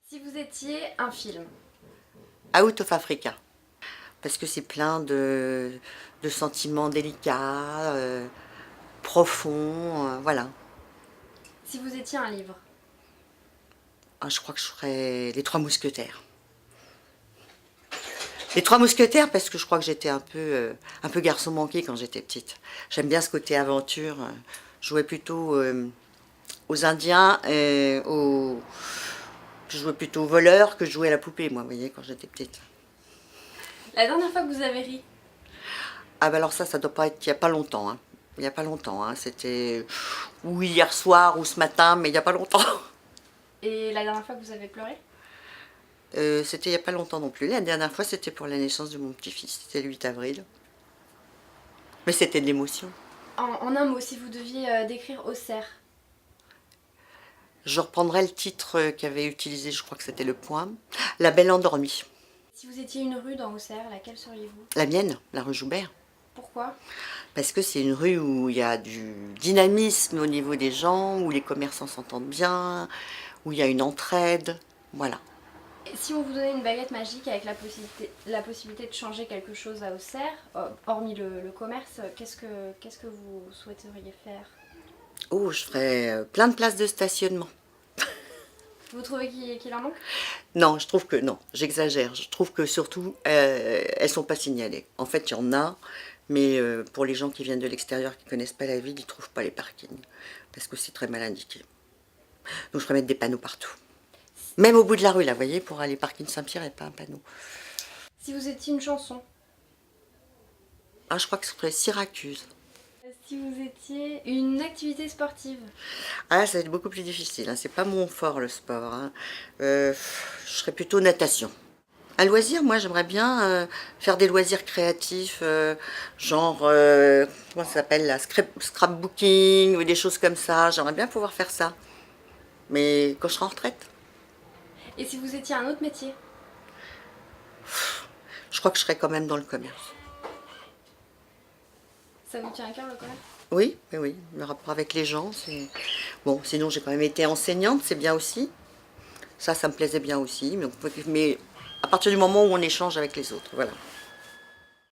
Si vous étiez un film, Out of Africa. Parce que c'est plein de sentiments délicats, profonds, voilà. si vous étiez un livre, Ah, je crois que je ferais Les Trois Mousquetaires. Les Trois Mousquetaires parce que je crois que j'étais un peu garçon manqué quand j'étais petite. J'aime bien ce côté aventure. Je jouais plutôt aux Indiens, je jouais plutôt aux voleurs que je jouais à la poupée, moi, vous voyez, quand j'étais petite. la dernière fois que vous avez ri, Ah ben alors ça doit pas être il y a pas longtemps, hein. Il y a pas longtemps, hein. C'était ou hier soir ou ce matin, mais il y a pas longtemps. et la dernière fois que vous avez pleuré, C'était il y a pas longtemps non plus. La dernière fois, c'était pour la naissance de mon petit-fils. C'était le 8 avril. Mais c'était de l'émotion. en un mot, si vous deviez décrire Auxerre, Je reprendrai le titre qu'avait utilisé, je crois que c'était Le Point. La Belle Endormie. si vous étiez une rue dans Auxerre, laquelle seriez-vous? La mienne, la rue Joubert. Pourquoi? Parce que c'est une rue où il y a du dynamisme au niveau des gens, où les commerçants s'entendent bien, où il y a une entraide. Voilà. Et si on vous donnait une baguette magique avec la possibilité de changer quelque chose à Auxerre, hormis le commerce, qu'est-ce que vous souhaiteriez faire? Oh, je ferais plein de places de stationnement. Vous trouvez qu'il en manque? Non, je trouve que non, j'exagère. Je trouve que surtout, elles sont pas signalées. En fait, il y en a, mais pour les gens qui viennent de l'extérieur, qui connaissent pas la ville, ils trouvent pas les parkings. Parce que c'est très mal indiqué. Donc je ferais mettre des panneaux partout. Même au bout de la rue, là, vous voyez, pour aller parking Saint-Pierre, il n'y a pas un panneau. Si vous étiez une chanson, Ah, je crois que ce serait Syracuse. si vous étiez une activité sportive, Ah, ça va être beaucoup plus difficile, hein. C'est pas mon fort, le sport, hein. Je serais plutôt natation. Un loisir, moi j'aimerais bien faire des loisirs créatifs, genre, comment ça s'appelle là, scrapbooking ou des choses comme ça. J'aimerais bien pouvoir faire ça. Mais quand je serai en retraite, et si vous étiez un autre métier, je crois que je serai quand même dans le commerce. ça vous tient à cœur le commerce? Oui, oui, oui, le rapport avec les gens, c'est... Bon, sinon j'ai quand même été enseignante, c'est bien aussi. Ça me plaisait bien aussi. Mais à partir du moment où on échange avec les autres, voilà.